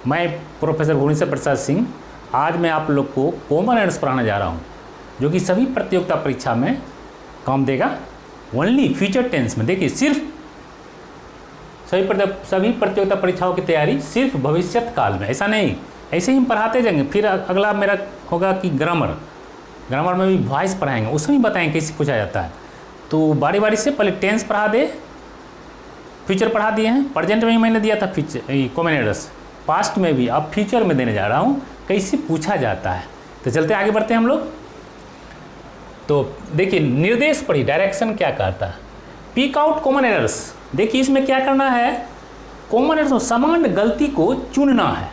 मैं प्रोफेसर भुवनेश्वर प्रसाद सिंह आज मैं आप लोग को कॉमन एरर्स पढ़ाने जा रहा हूँ, जो कि सभी प्रतियोगिता परीक्षा में काम देगा। ओनली फ्यूचर टेंस में। देखिए, सिर्फ सभी प्रतियोगिता परीक्षाओं की तैयारी सिर्फ भविष्यत काल में, ऐसा नहीं, ऐसे ही हम पढ़ाते जाएंगे। फिर अगला मेरा होगा कि ग्रामर में भी वॉइस पढ़ाएंगे, उसमें भी बताएंगे कैसे पूछा जाता है। तो बारी बारी से पहले टेंस पढ़ा दे, फ्यूचर पढ़ा दिए हैं, प्रेजेंट में ही मैंने दिया था फ्यूचर कॉमन एरर्स, पास्ट में भी, अब फ्यूचर में देने जा रहा हूँ कैसे पूछा जाता है। तो चलते आगे बढ़ते हैं हम लोग। तो देखिए, निर्देश पढ़िए, डायरेक्शन क्या करता है। Pick out common errors. देखिए इसमें क्या करना है, कॉमन एरर्स में सामान्य गलती को चुनना है।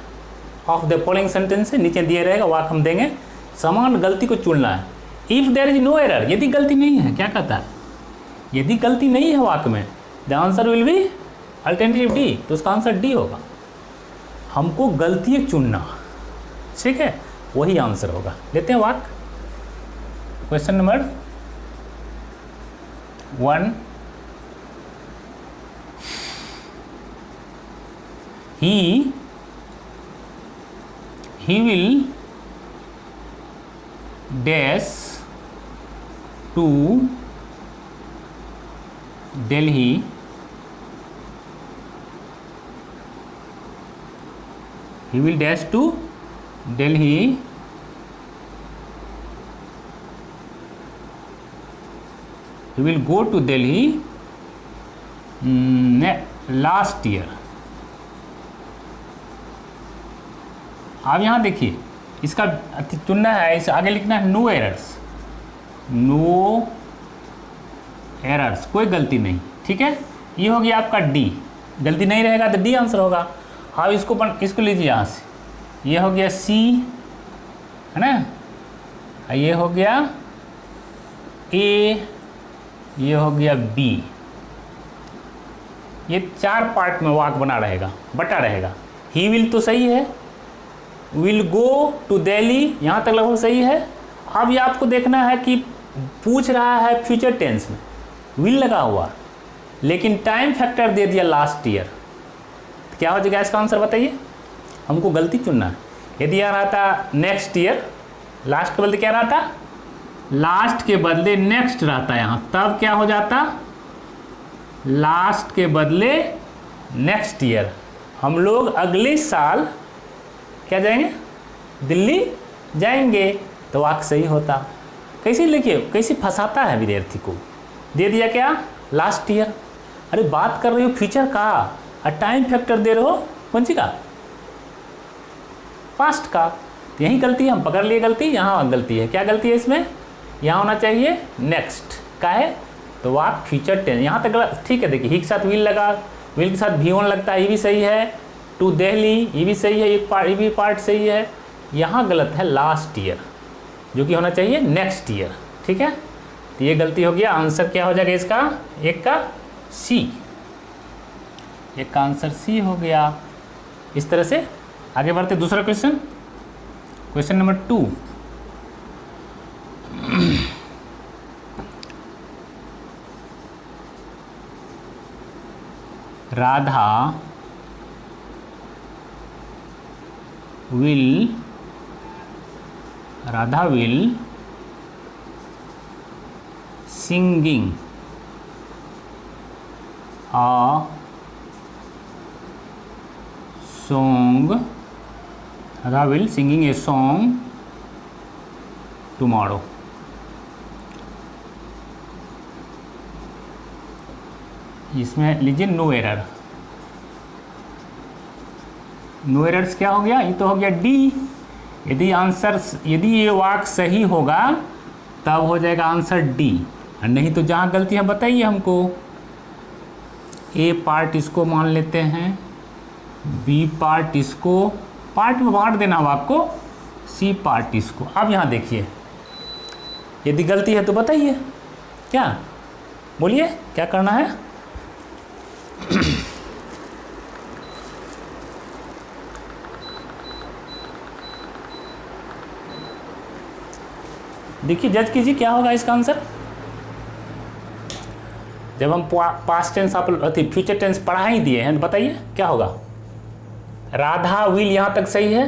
ऑफ द फॉलोइंग सेंटेंस से नीचे दिया रहेगा, वाक्य हम देंगे, सामान्य गलती को चुनना है। If there is no error, यदि गलती नहीं है, क्या कहता है, यदि गलती नहीं है वाक्य में, the answer will be alternative D, तो उसका आंसर डी होगा। हमको गलती चुनना, ठीक है, वही आंसर होगा। लेते हैं वाक्य। Question number 1, he will dash to Delhi he will dash to Delhi he will go to Delhi last year। अब यहाँ देखिए, इसका चुनना है, इसे आगे लिखना है नो एरर्स, नो एरर्स, कोई गलती नहीं, ठीक है। ये हो गया आपका डी, गलती नहीं रहेगा तो डी आंसर होगा। अब इसको लीजिए यहाँ से, ये हो गया सी, है ना, ये हो गया ए, ये हो गया बी। ये 4 पार्ट में वाक्य बना रहेगा, बटा रहेगा। ही विल तो सही है, विल गो टू दिल्ली यहाँ तक लगभग सही है। अब ये आपको देखना है कि पूछ रहा है फ्यूचर टेंस में, विल लगा हुआ, लेकिन टाइम फैक्टर दे दिया लास्ट ईयर, तो क्या हो जाएगा इसका आंसर बताइए। हमको गलती चुनना है। यदि यहाँ रहा था नेक्स्ट ईयर, लास्ट के बदले क्या रहा था, लास्ट के बदले नेक्स्ट रहता है यहाँ, तब क्या हो जाता, लास्ट के बदले नेक्स्ट ईयर। हम लोग अगले साल क्या जाएंगे, दिल्ली जाएंगे, तो वाक्य सही होता। कैसे लिखिए, कैसे फंसाता है विद्यार्थी को। दे दिया क्या, लास्ट ईयर, अरे बात कर रहे हो फ्यूचर का, और टाइम फैक्टर दे रहे हो कौन सी का, पास्ट का। यही गलती है, हम पकड़ लिए गलती, यहाँ गलती है। क्या गलती है इसमें, यहाँ होना चाहिए नेक्स्ट का है, तो वाक्य फ्यूचर टेंस यहाँ तक ठीक है। देखिए, ही के साथ विल लगा, विल के साथ भी ऑन लगता है, ये भी सही है। टू दिल्ली ये भी सही है, ये भी पार्ट सही है। यहाँ गलत है लास्ट ईयर, जो कि होना चाहिए नेक्स्ट ईयर, ठीक है। तो ये गलती हो गया। आंसर क्या हो जाएगा इसका, एक का सी, एक का आंसर सी हो गया। इस तरह से आगे बढ़ते दूसरा question, question number 2। Radha will singing a song, Radha will singing a song tomorrow। इसमें लीजिए नो एरर, नो एरर्स क्या हो गया, ये तो हो गया डी। यदि ये वाक्य सही होगा तब हो जाएगा आंसर डी, और नहीं तो जहाँ गलती है बताइए हमको। ए पार्ट इसको मान लेते हैं, बी पार्ट इसको, पार्ट में बांट देना वाक्य को, सी पार्ट इसको। अब यहाँ देखिए, यदि गलती है तो बताइए, क्या बोलिए क्या करना है। देखिए, जज कीजिए क्या होगा इसका आंसर। जब हम पास्ट टेंस आप फ्यूचर टेंस पढ़ा ही दिए हैं, तो बताइए क्या होगा। राधा विल यहाँ तक सही है।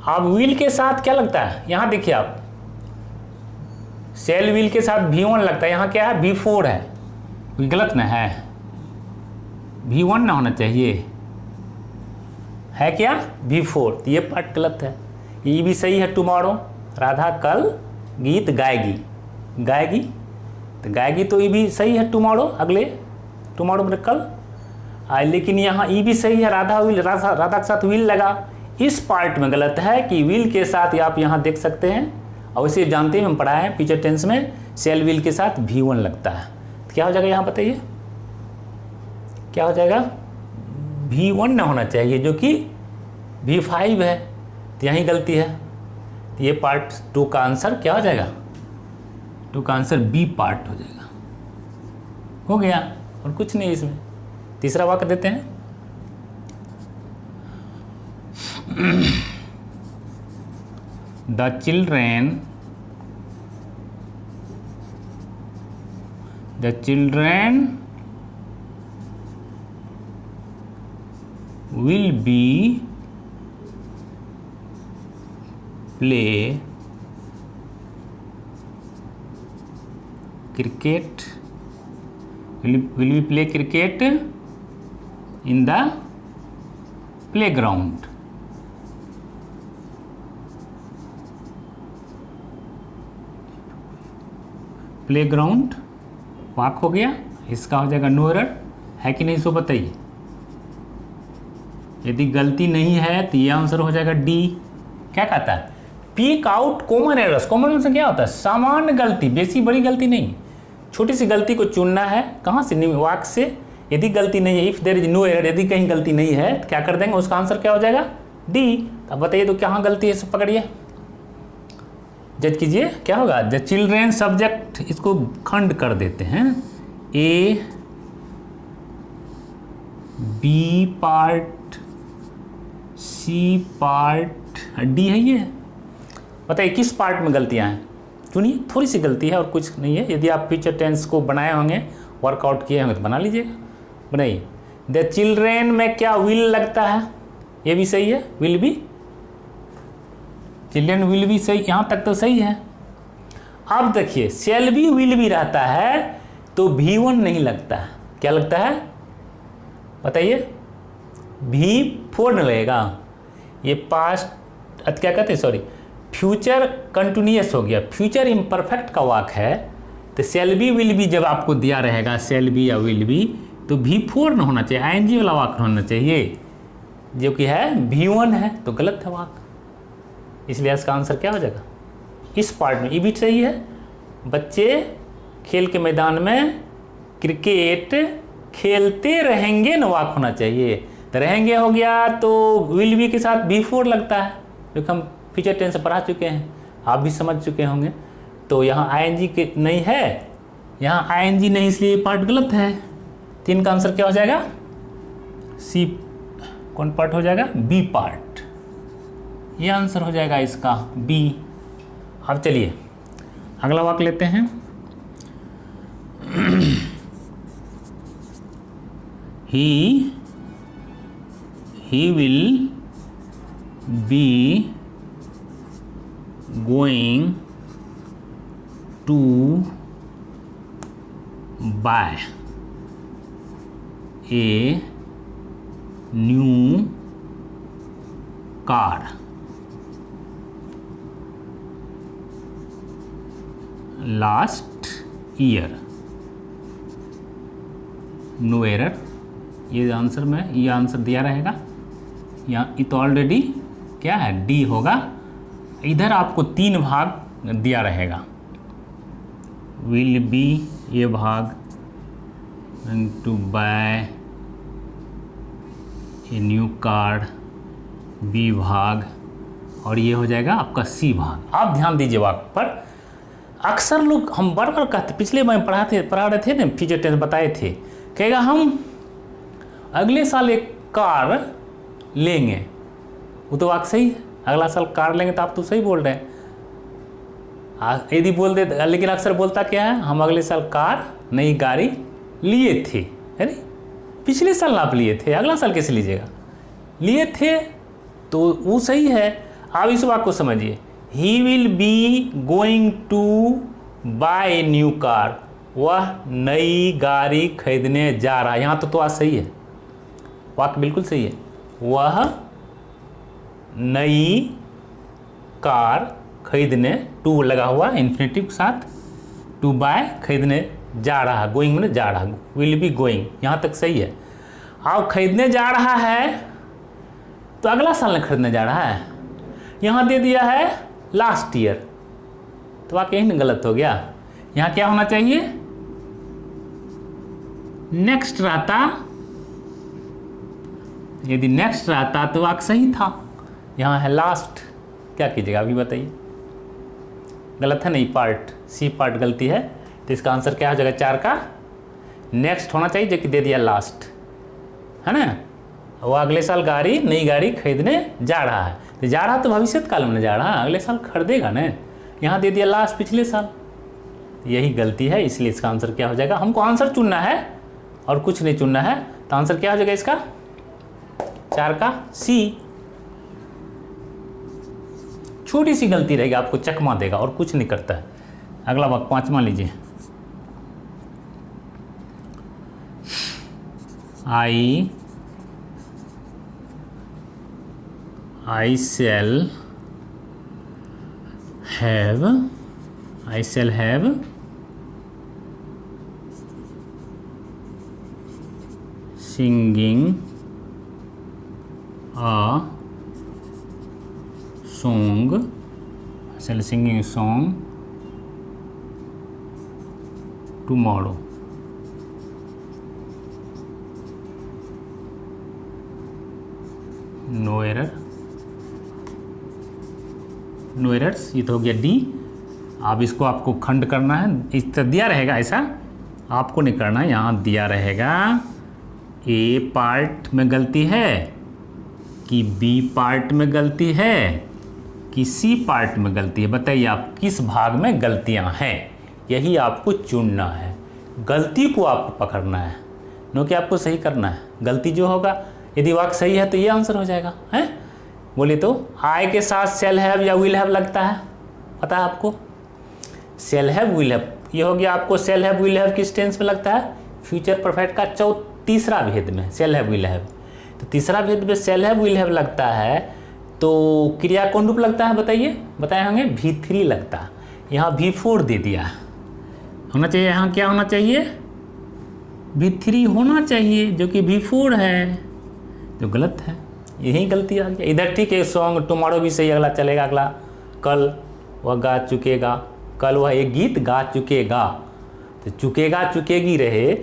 अब विल के साथ क्या लगता है, यहाँ देखिए आप, सेल विल के साथ V1 लगता है, यहाँ क्या है V4 है, गलत ना है, V1 ना होना चाहिए, है क्या V4, तो ये पार्ट गलत है। ये भी सही है, टुमारो, राधा कल गीत गाएगी, गाएगी तो गाएगी, तो ये भी सही है, टुमारो, अगले टुमारो मतलब कल। लेकिन यहाँ ये भी सही है, राधा विल, राधा के साथ विल लगा, इस पार्ट में गलत है कि विल के साथ आप यहाँ देख सकते हैं, और इसे जानते हैं, हम पढ़ाए हैं फ्यूचर टेंस में, सेल विल के साथ V1 लगता है, तो क्या हो जाएगा यहाँ बताइए, क्या हो जाएगा, V1 ना होना चाहिए जो कि V5 है, तो यहीं गलती है। तो ये पार्ट 2 का आंसर क्या हो जाएगा, 2 का आंसर B पार्ट हो जाएगा। हो गया, और कुछ नहीं इसमें। तीसरा वाक्य देते हैं, the children will be play cricket, will be play cricket in the playground. Playground वाक हो गया, इसका हो जाएगा नो एरर, है कि नहीं, सो बताइए। यदि गलती नहीं है तो ये आंसर हो जाएगा डी। क्या कहता है, peak out common errors, common errors क्या होता है, सामान्य गलती, बेसी बड़ी गलती नहीं, छोटी सी गलती को चुनना है, कहाँ से, वाक से। यदि गलती नहीं है, if there is no error, यदि कहीं गलती नहीं है तो क्या कर देंगे, उसका आंसर क्या हो जाएगा डी। अब बताइए तो कहाँ गलती है, सब पकड़िए, जज कीजिए क्या होगा। द चिल्ड्रेन सब्जेक्ट, इसको खंड कर देते हैं, A B part C part, D है ये। बताइए किस पार्ट में गलतियां हैं, चुनिए, थोड़ी सी गलती है और कुछ नहीं है। यदि आप फ्यूचर टेंस को बनाए होंगे, वर्कआउट किए होंगे तो बना लीजिएगा, बनाइए। द चिल्ड्रेन में क्या विल लगता है, ये भी सही है, विल भी, चिल्ड्रेन विल भी सही, यहाँ तक तो सही है। अब देखिए शैल भी विल भी रहता है तो V1 नहीं लगता है, क्या लगता है बताइए, V4 न लगेगा। ये पास्ट क्या कहते हैं, सॉरी, फ्यूचर कंटिन्यूअस हो गया, फ्यूचर इम्परफेक्ट का वाक है, तो शैल बी विल बी जब आपको दिया रहेगा, शैल बी या विल बी, तो V4 न होना चाहिए, ING वाला वाक होना चाहिए, जो कि है V1 है, तो गलत है वाक। इसलिए इसका आंसर क्या हो जाएगा, इस पार्ट में ये भी सही है। बच्चे खेल के मैदान में क्रिकेट खेलते रहेंगे न वाक होना चाहिए, तो रहेंगे हो गया, तो विल बी के साथ V4 लगता है, जो हम फ्यूचर टेंस से पढ़ा चुके हैं, आप भी समझ चुके होंगे। तो यहाँ ING के नहीं है, यहाँ ING नहीं, इसलिए ये पार्ट गलत है। 3 का आंसर क्या हो जाएगा, सी, कौन पार्ट हो जाएगा, बी पार्ट, ये आंसर हो जाएगा इसका बी। अब चलिए अगला वाक्य लेते हैं, he will be going to buy a new car last year, no error, ये आंसर में ये आंसर दिया रहेगा। यहाँ ये तो ऑलरेडी क्या है, डी होगा। इधर आपको 3 भाग दिया रहेगा, विल बी ये भाग, to buy a new car B भाग, और ये हो जाएगा आपका सी भाग। आप ध्यान दीजिए वाक्य पर। अक्सर लोग, हम बार बार कहते, पिछले में पढ़ा रहे थे ना, फ्यूचर टेंस बताए थे, कहेगा हम अगले साल एक कार लेंगे, वो तो वाक्य सही है, अगला साल कार लेंगे, तो आप तो सही बोल रहे हैं। यदि बोल दे, लेकिन अक्सर बोलता क्या है, हम अगले साल कार नई गाड़ी लिए थे, है नहीं, पिछले साल आप लिए थे, अगला साल कैसे लीजिएगा, लिए थे, तो वो सही है। अब इस वाक्य को समझिए, he will be going to buy a new car, वह नई गाड़ी खरीदने जा रहा है। यहाँ तो आज सही है, वाक्य बिल्कुल सही है। वह नई कार खरीदने, टू लगा हुआ इन्फिनेटिव के साथ, टू बाय खरीदने जा रहा, गोइंग में जा रहा, विल बी गोइंग, यहाँ तक सही है। अब खरीदने जा रहा है तो अगला साल में खरीदने जा रहा है, यहाँ दे दिया है लास्ट ईयर, तो वाकई यही गलत हो गया। यहाँ क्या होना चाहिए, नेक्स्ट रहता, यदि नेक्स्ट रहता तो वाक्य सही था। यहाँ है लास्ट, क्या कीजिएगा अभी बताइए, गलत है नहीं, पार्ट सी पार्ट गलती है, तो इसका आंसर क्या हो जाएगा, 4 का नेक्स्ट होना चाहिए, जो कि दे दिया लास्ट, है ना। वो अगले साल गाड़ी, नई गाड़ी खरीदने जा रहा है, तो जा रहा तो भविष्य काल में जा रहा है, अगले साल खरीदेगा ना। यहाँ दे दिया लास्ट, पिछले साल, यही गलती है, इसलिए इसका आंसर क्या हो जाएगा, हमको आंसर चुनना है और कुछ नहीं चुनना है, तो आंसर क्या हो जाएगा इसका, 4 का सी। छोटी सी गलती रहेगी, आपको चकमा देगा और कुछ नहीं करता है। अगला वाक्य 5वां लीजिए, I shall have singing a song tomorrow. No errors, ये तो हो गया डी। अब इसको आपको खंड करना है, इस तरह दिया रहेगा, ऐसा आपको नहीं करना है, यहाँ दिया रहेगा ए पार्ट में गलती है कि बी पार्ट में गलती है कि सी पार्ट में गलती है, बताइए आप किस भाग में गलतियाँ हैं, यही आपको चुनना है। गलती को आपको पकड़ना है, नो कि आपको सही करना है। गलती जो होगा, यदि वाक्य सही है तो ये आंसर हो जाएगा, है। बोलिए तो आई के साथ सेल हैव या विल हैव लगता है, पता है आपको, सेल हैव विल हैव, ये हो गया आपको सेल हैव विल हैव किस टेंस में लगता है, फ्यूचर परफेक्ट का तीसरा भेद में सेल हैव विल हैव, तो तीसरा भेद में सेल हैव विल हैव लगता है, तो क्रिया कौन रूप लगता है बताइए, बताए होंगे V3 लगता है, यहाँ V4 दे दिया, होना चाहिए यहाँ क्या होना चाहिए, V3 होना चाहिए, जो कि V4 है, जो गलत है, यही गलती आ गया इधर। ठीक है, सॉन्ग टुमारो भी सही, अगला चलेगा, अगला कल वह गा चुकेगा, कल वह एक गीत गा चुकेगा, तो चुकेगा चुकेगी रहे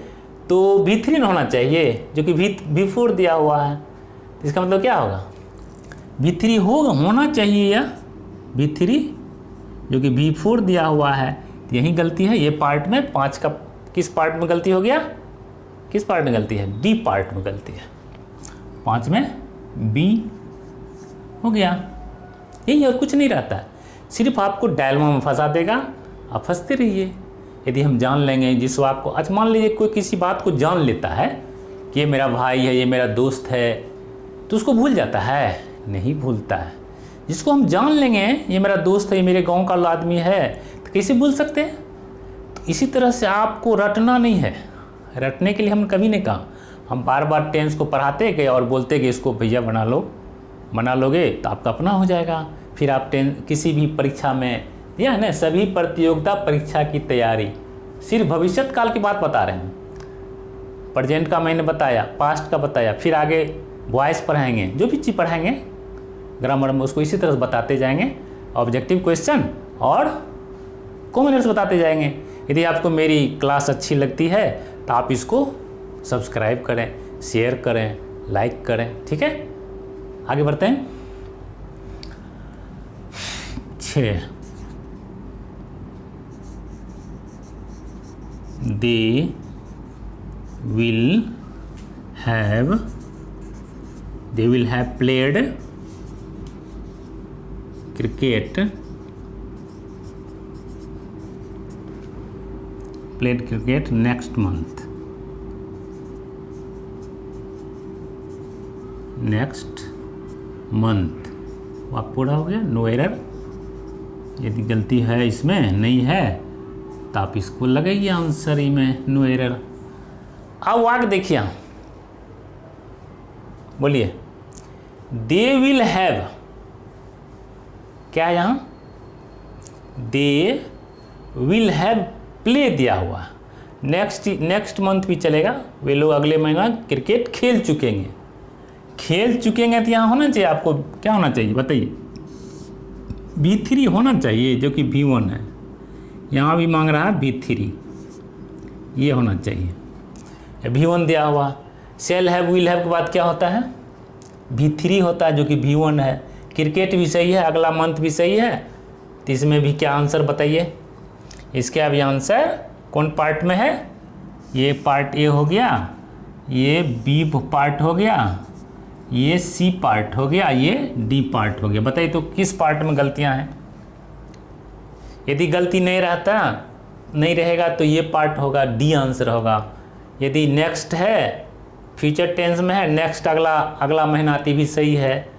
तो V3 होना चाहिए, जो कि V4 दिया हुआ है, तो इसका मतलब क्या होगा, V3 होना चाहिए या V3, जो कि V4 दिया हुआ है, तो यही गलती है। ये पार्ट में 5 का किस पार्ट में गलती हो गया, किस पार्ट में गलती है, बी पार्ट में गलती है, 5 में बी हो गया, यही और कुछ नहीं रहता है, सिर्फ आपको डायलमा में फंसा देगा, आप फंसते रहिए। यदि हम जान लेंगे जिस वाक्य को, अच्छा मान लीजिए कोई किसी बात को जान लेता है कि ये मेरा भाई है, ये मेरा दोस्त है, तो उसको भूल जाता है, नहीं भूलता है। जिसको हम जान लेंगे ये मेरा दोस्त है, ये मेरे गांव का आदमी है, तो कैसे भूल सकते हैं। तो इसी तरह से आपको रटना नहीं है, रटने के लिए हम कभी नहीं कहा, हम बार बार टेंस को पढ़ाते गए और बोलते गए इसको भैया बना लो, बना लोगे तो आपका अपना हो जाएगा। फिर आप किसी भी परीक्षा में, या है ना, सभी प्रतियोगिता परीक्षा की तैयारी, सिर्फ भविष्य काल की बात बता रहे हैं, प्रेजेंट का मैंने बताया, पास्ट का बताया, फिर आगे वॉइस पढ़ाएंगे, जो भी चीज़ पढ़ाएंगे ग्रामर में उसको इसी तरह से बताते जाएंगे, ऑब्जेक्टिव क्वेश्चन और कॉमनर्स बताते जाएंगे। यदि आपको मेरी क्लास अच्छी लगती है तो आप इसको सब्सक्राइब करें, शेयर करें, लाइक करें, ठीक है। आगे बढ़ते हैं। 6 They will have played cricket next month. Month. वाक्य पूरा हो गया, नो एरर। यदि गलती है इसमें नहीं है तो आप इसको लगाइए आंसर ही में, नो एरर। अब वाक्य देखिए, बोलिए, दे विल हैव, क्या है यहाँ, दे विल हैव प्ले दिया हुआ, नेक्स्ट मंथ भी चलेगा, वे लोग अगले महीना क्रिकेट खेल चुकेंगे। खेल चुकेंगे तो यहाँ होना चाहिए आपको, क्या होना चाहिए बताइए, V3 होना चाहिए, जो कि V1 है। यहाँ भी मांग रहा है V3, ये होना चाहिए। V1 दिया हुआ, सेल हैव विल हैव के बाद क्या होता है, V3 होता है, जो कि V1 है। क्रिकेट भी सही है, अगला मंथ भी सही है, तो इसमें भी क्या आंसर बताइए। इसके अब आंसर कौन पार्ट में है, ये पार्ट ए हो गया, ये बी पार्ट हो गया, ये सी पार्ट हो गया, ये डी पार्ट हो गया। बताइए तो किस पार्ट में गलतियां हैं। यदि गलती नहीं रहेगा तो ये पार्ट होगा, डी आंसर होगा। यदि नेक्स्ट है, फ्यूचर टेंस में है, नेक्स्ट अगला महीना आती भी सही है।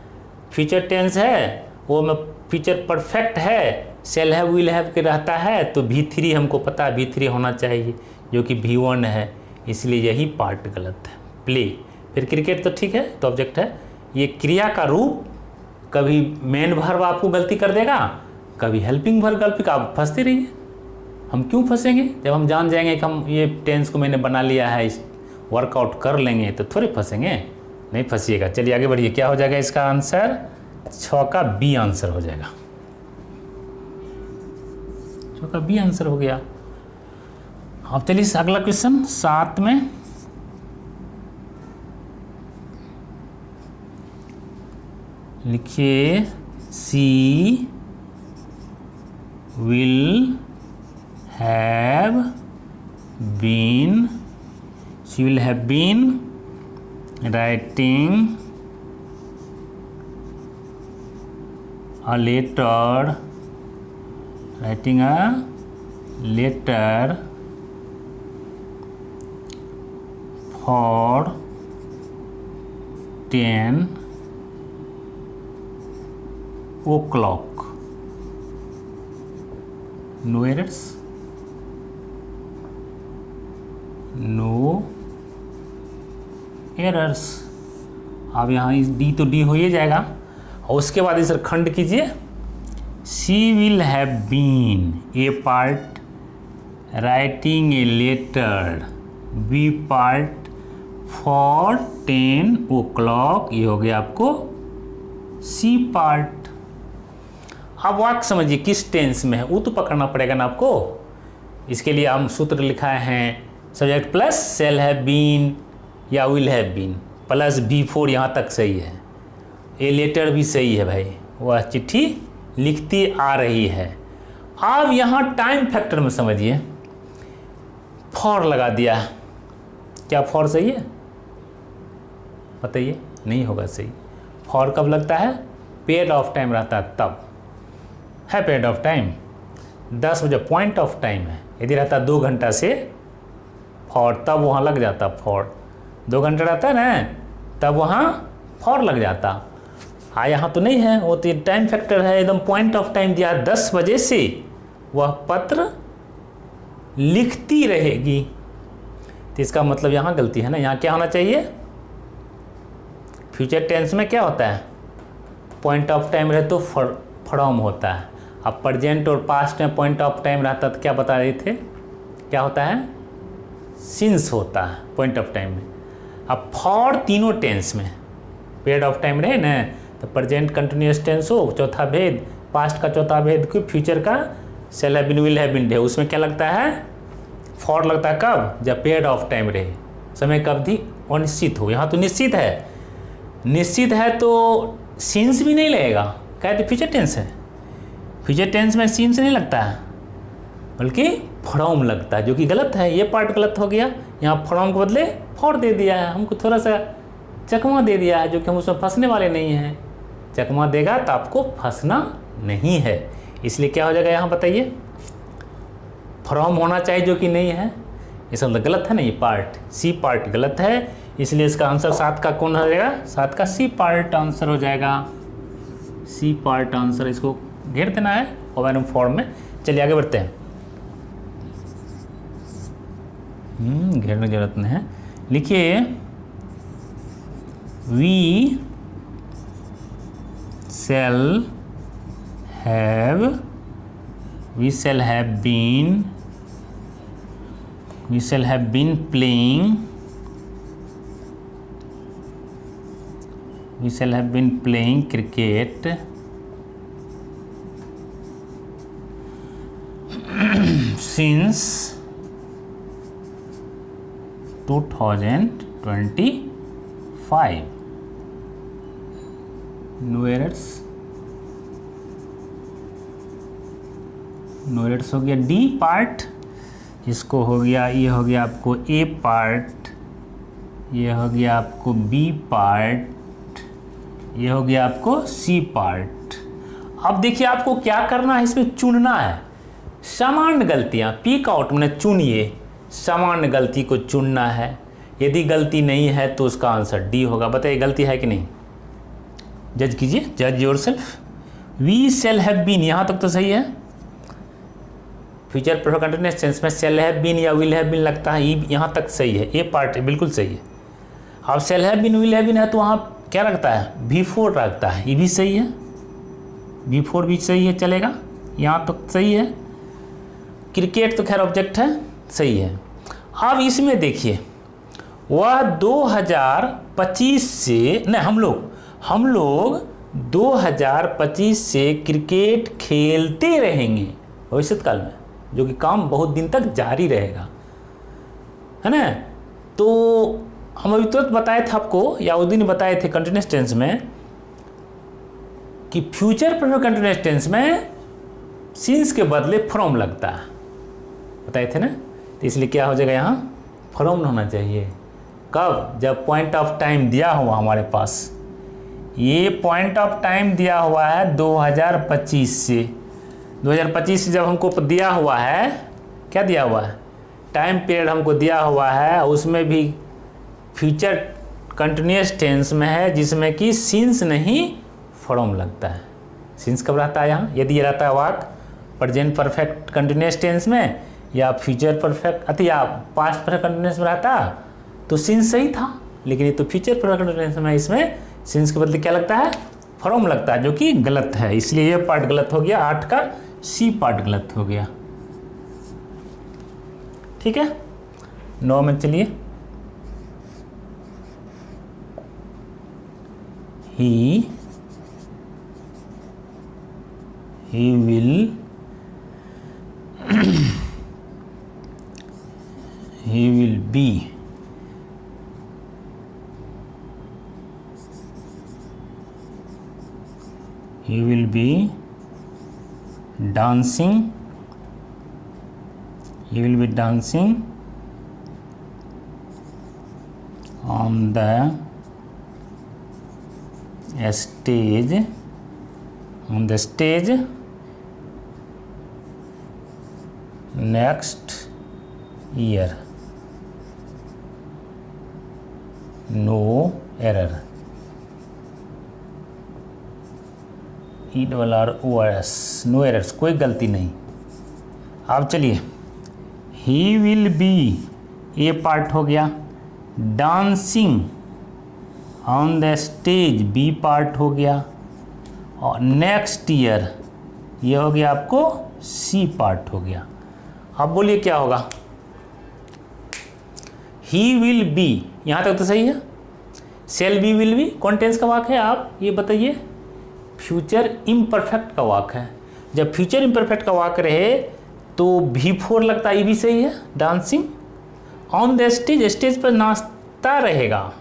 फ्यूचर टेंस है, वो में फ्यूचर परफेक्ट है, सेल हैव विल हैव के रहता है, तो V3 हमको पता है V3 होना चाहिए, जो कि V1 है, इसलिए यही पार्ट गलत है। प्ले, फिर क्रिकेट तो ठीक है, तो ऑब्जेक्ट है। ये क्रिया का रूप, कभी मेन वर्ब आपको गलती कर देगा, कभी हेल्पिंग वर्ब गलती, आप फंसते रहिए। हम क्यों फंसेंगे, जब हम जान जाएंगे कि हम ये टेंस को मैंने बना लिया है, इस वर्कआउट कर लेंगे, तो थोड़े फंसेंगे, नहीं फंसिएगा। चलिए आगे बढ़िए, क्या हो जाएगा इसका आंसर, 6 का बी आंसर हो जाएगा, 6 का बी आंसर हो गया। अब चलिए अगला क्वेश्चन 7 में, लिखिए, she will have been, she will have been writing a letter for 10 o'clock. No errors, no errors। अब यहाँ इस डी तो डी हो ही जाएगा, और उसके बाद इस खंड कीजिए, she will have been a part writing a letter, B part for 10 o'clock, ये हो गया आपको सी पार्ट। अब वाक्य समझिए किस टेंस में है, वो तो पकड़ना पड़ेगा ना आपको। इसके लिए हम सूत्र लिखा है, subject plus shall have been या will have been plus B4, यहाँ तक सही है। ए लेटर भी सही है भाई, वह चिट्ठी लिखती आ रही है। अब यहाँ टाइम फैक्टर में समझिए, फॉर लगा दिया, क्या फॉर सही है बताइए, नहीं होगा सही। फॉर कब लगता है, पीरियड ऑफ टाइम रहता है तब है पीरियड ऑफ टाइम, 10 बजे पॉइंट ऑफ टाइम है। यदि रहता 2 घंटा से फॉर, तब वहाँ लग जाता फॉर। 2 घंटा रहता है ना, तब वहाँ फॉर लग जाता। यहाँ तो नहीं है, वो तो टाइम फैक्टर है, एकदम पॉइंट ऑफ टाइम दिया, 10 बजे से वह पत्र लिखती रहेगी। तो इसका मतलब यहाँ गलती है ना, यहाँ क्या होना चाहिए, फ्यूचर टेंस में क्या होता है, पॉइंट ऑफ टाइम रहे तो फ्रॉम होता है। अब प्रेजेंट और पास्ट में पॉइंट ऑफ टाइम रहता तो क्या बता रहे थे, क्या होता है, सिंस होता है पॉइंट ऑफ टाइम में। अब फॉर तीनों टेंस में पीरियड ऑफ टाइम रहे ना, तो प्रेजेंट कंटिन्यूअस टेंस हो, चौथा भेद, पास्ट का चौथा भेद को, फ्यूचर का shall have been will have been रहे, उसमें क्या लगता है, फॉर लगता है कब, जब पीरियड ऑफ टाइम रहे, समय की अवधि अनिश्चित हो। यहाँ तो निश्चित है, निश्चित है तो सिंस भी नहीं लगेगा, कहते फ्यूचर टेंस है, फ्यूचर टेंस में सिंस नहीं लगता है बल्कि फ्रॉम लगता है, जो कि गलत है। ये पार्ट गलत हो गया, यहाँ फ्रॉम के बदले फॉर दे दिया है, हमको थोड़ा सा चकमा दे दिया है, जो कि हम उसमें फंसने वाले नहीं हैं। चकमा देगा तो आपको फंसना नहीं है, इसलिए क्या हो जाएगा यहाँ बताइए, फ्रॉम होना चाहिए, जो कि नहीं है, इसका मतलब गलत है ना, ये पार्ट सी पार्ट गलत है, इसलिए इसका आंसर 7 का कौन हो जाएगा, 7 का सी पार्ट आंसर हो जाएगा। सी पार्ट आंसर, इसको घेर देना है ओवैनम फॉर्म में। चलिए आगे बढ़ते हैं। घेरने की जरूरत नहीं है, लिखिए we shall have been playing cricket since 2025. No errors हो गया। डी पार्ट, इसको हो गया, ये हो गया आपको ए पार्ट, ये हो गया आपको बी पार्ट, ये हो गया आपको सी पार्ट। अब देखिए आपको क्या करना है, इसमें चुनना है सामान्य गलतियाँ। पिक आउट में चुनिए, सामान्य गलती को चुनना है। यदि गलती नहीं है तो उसका आंसर डी होगा। बताइए गलती है कि नहीं, जज कीजिए, जज yourself. We shall have been, यहाँ तक तो सही है। फ्यूचर परफेक्ट कंटीन्यूअस टेंस में शैल हैव बीन या विल हैव बीन लगता है, यहाँ तक सही है। ए पार्ट बिल्कुल सही है। अब shall have been will have been है तो वहाँ क्या लगता है, V4 लगता है, ये भी सही है। V4 भी सही है, चलेगा, यहाँ तक सही है। क्रिकेट तो खैर ऑब्जेक्ट है, सही है। अब इसमें देखिए वह 2025 से नहीं, हम लोग 2025 से क्रिकेट खेलते रहेंगे भविष्य काल में, जो कि काम बहुत दिन तक जारी रहेगा, है ना। तो हम अभी तुरंत बताए थे आपको, या उस दिन बताए थे कंटिन्यूअस टेंस में कि फ्यूचर परफेक्ट कंटिन्यूअस टेंस में सिंस के बदले फ्रॉम लगता है, बताए थे ना। तो इसलिए क्या हो जाएगा, यहाँ फ्रॉम होना चाहिए। कब, जब पॉइंट ऑफ टाइम दिया हुआ हमारे पास, ये पॉइंट ऑफ टाइम दिया हुआ है 2025 से। 2025 से जब हमको दिया हुआ है, क्या दिया हुआ है, टाइम पीरियड हमको दिया हुआ है, उसमें भी फ्यूचर कंटिन्यूअस टेंस में है, जिसमें कि सिंस नहीं फ्रॉम लगता है। सिंस कब रहता है यहाँ, यदि ये रहता है वाक प्रेजेंट परफेक्ट कंटिन्यूअस टेंस में या फ्यूचर परफेक्ट या पास्ट परफेक्ट कंटिन्यूअस में रहता तो सिंस सही था। लेकिन ये तो फ्यूचर परफेक्ट कंटिन्यूअस में, इसमें सिंस के बदले क्या लगता है, फ्रॉम लगता है, जो कि गलत है। इसलिए ये पार्ट गलत हो गया, 8 का सी पार्ट गलत हो गया। ठीक है, 9 में चलिए। he will be dancing on the stage next year. No error. ERRORS, no errors, कोई गलती नहीं। अब चलिए, ही विल बी, ये पार्ट हो गया। Dancing on the stage, B part हो गया। और नेक्स्ट ईयर, ये हो गया आपको सी पार्ट हो गया। अब बोलिए क्या होगा, ही विल बी, यहाँ तक तो सही है। शेल बी, विल बी कौन टेंस का वाक है, आप ये बताइए। फ्यूचर इम्परफेक्ट का वाक है। जब फ्यूचर इम्परफेक्ट का वाक रहे तो V4 लगता है, ये भी सही है। Dancing on the stage, stage पर नाचता रहेगा।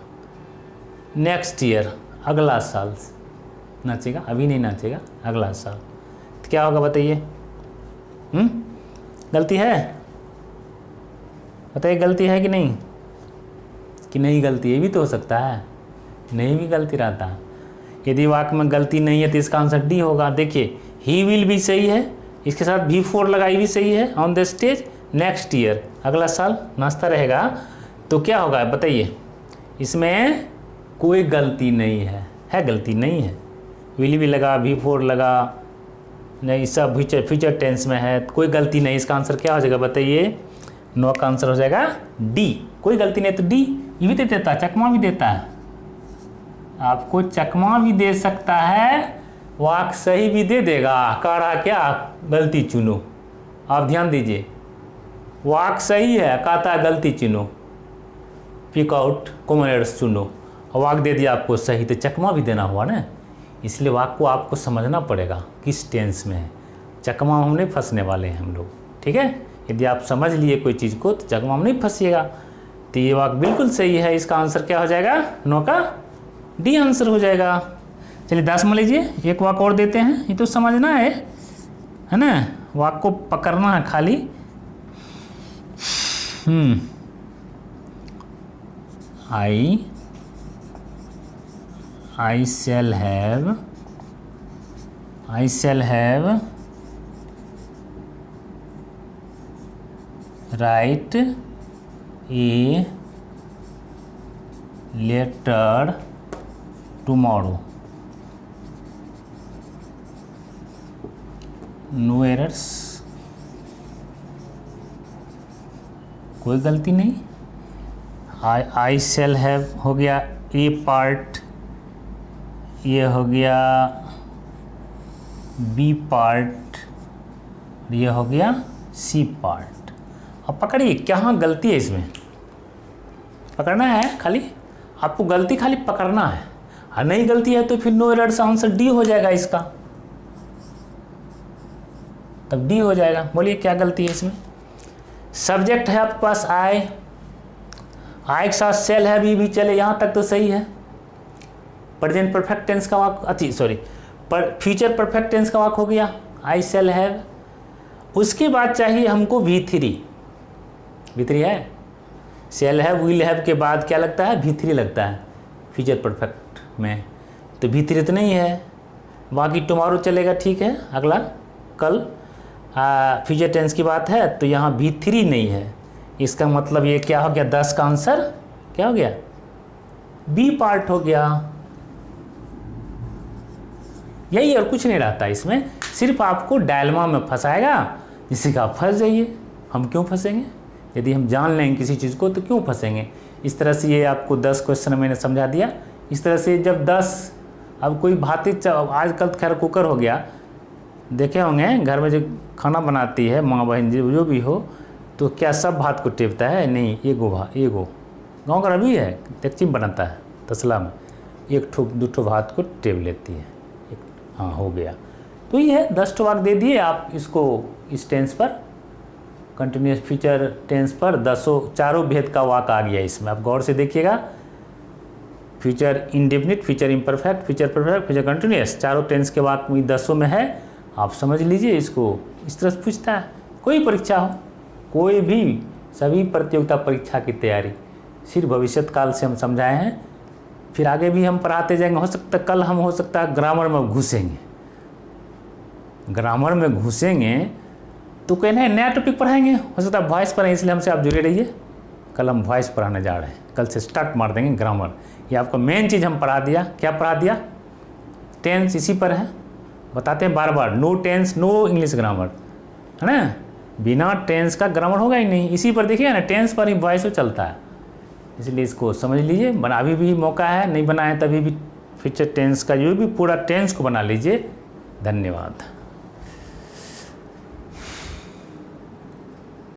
नेक्स्ट ईयर, अगला साल नाचेगा, अभी नहीं नाचेगा, अगला साल। तो क्या होगा बताइए, गलती है, बताइए गलती है कि नहीं, गलती, ये भी तो हो सकता है, नहीं भी गलती रहता। यदि वाक्य में गलती नहीं है तो इसका आंसर डी होगा। देखिए, ही विल भी सही है, इसके साथ V4 लगाई भी सही है। On the stage next year, अगला साल नाचता रहेगा। तो क्या होगा बताइए, इसमें कोई गलती नहीं है, गलती नहीं है। विल भी लगा, V4 लगा, नहीं सब फ्यूचर टेंस में है, कोई गलती नहीं। इसका आंसर क्या हो जाएगा बताइए? 9 का आंसर हो जाएगा डी। कोई गलती नहीं तो डी। ये भी देता है, चकमा भी देता है, आपको चकमा भी दे सकता है, वाक सही भी दे देगा। कह रहा क्या गलती चुनो, आप ध्यान दीजिए, वाक सही है, कहता है गलती चुनो, पिक आउट कॉमन एरर्स चुनो, और वाक दे दिया आपको सही, तो चकमा भी देना हुआ ना। इसलिए वाक को आपको समझना पड़ेगा किस टेंस में है, चकमा हम नहीं फंसने वाले हैं हम लोग, ठीक है। यदि आप समझ लिए कोई चीज़ को तो चकमा में नहीं फंसिएगा। तो ये वाक बिल्कुल सही है, इसका आंसर क्या हो जाएगा? 9 का डी आंसर हो जाएगा। चलिए 10 मान लीजिए, एक वाक और देते हैं, ये तो समझना है ना, वाक को पकड़ना है खाली। I shall write a letter tomorrow. No errors, कोई गलती नहीं। I shall have हो गया ए पार्ट, ये हो गया बी पार्ट, ये हो गया सी पार्ट। अब पकड़िए कहाँ गलती है इसमें, पकड़ना है खाली, आपको गलती खाली पकड़ना है। और नहीं गलती है तो फिर नो एरर्स, आंसर डी हो जाएगा इसका, तब डी हो जाएगा। बोलिए क्या गलती है इसमें? सब्जेक्ट है आपके पास आई के साथ सेल है, भी चले, यहाँ तक तो सही है। प्रेजेंट परफेक्ट टेंस का वाक, फ्यूचर परफेक्ट टेंस का वाक हो गया, आई सेल हैव। उसके बाद चाहिए हमको V3 है, सेल हैव विल हैव के बाद क्या लगता है? V3 लगता है फ्यूचर परफेक्ट में, तो V3 तो नहीं है, बाकी टुमारो चलेगा, ठीक है, अगला कल फ्यूचर टेंस की बात है, तो यहाँ V3 नहीं है। इसका मतलब ये क्या हो गया? 10 का आंसर क्या हो गया? बी पार्ट हो गया। यही और कुछ नहीं रहता इसमें, सिर्फ आपको डायलमा में फंसाएगा, जिससे कि आप फंस जाइए। हम क्यों फंसेंगे? यदि हम जान लेंगे किसी चीज़ को तो क्यों फंसेंगे? इस तरह से ये आपको 10 क्वेश्चन मैंने समझा दिया। इस तरह से जब 10, अब कोई भाती, आजकल खैर कुकर हो गया, देखे होंगे घर में जो खाना बनाती है माँ बहन जो भी हो, तो क्या सब भात को टेपता है? नहीं, एगो गाँव का रवि है, डेक्ची में बनाता है तसला में, 1-2 भात को टेप लेती है, हाँ हो गया। तो ये है 10 वाक दे दिए आप इसको, इस टेंस पर, कंटिन्यूस फ्यूचर टेंस पर 10 चारों भेद का वाक आ गया इसमें। आप गौर से देखिएगा, future indefinite, future imperfect, future perfect, future continuous, चारों टेंस के वाक में 10 में है। आप समझ लीजिए इसको, इस तरह से पूछता है। कोई परीक्षा हो, कोई भी, सभी प्रतियोगिता परीक्षा की तैयारी सिर्फ भविष्यत काल से हम समझाए हैं, फिर आगे भी हम पढ़ाते जाएंगे। हो सकता है कल हम, हो सकता है ग्रामर में घुसेंगे, तो कहना है नया टॉपिक पढ़ाएंगे, हो सकता है वॉइस पढ़ाएं, इसलिए हमसे आप जुड़े रहिए। कल हम वॉइस पढ़ाने जा रहे हैं, कल से स्टार्ट मार देंगे ग्रामर। ये आपको मेन चीज़ हम पढ़ा दिया। क्या पढ़ा दिया? टेंस इसी पर है, बताते हैं बार बार, no tense no English grammar, है ना। बिना टेंस का ग्रामर होगा ही नहीं, इसी पर देखिए ना, टेंस पर ही वॉइस चलता है। इसलिए इसको समझ लीजिए, अभी भी मौका है, नहीं बनाए तभी भी फ्यूचर टेंस का जो भी पूरा टेंस को बना लीजिए। धन्यवाद।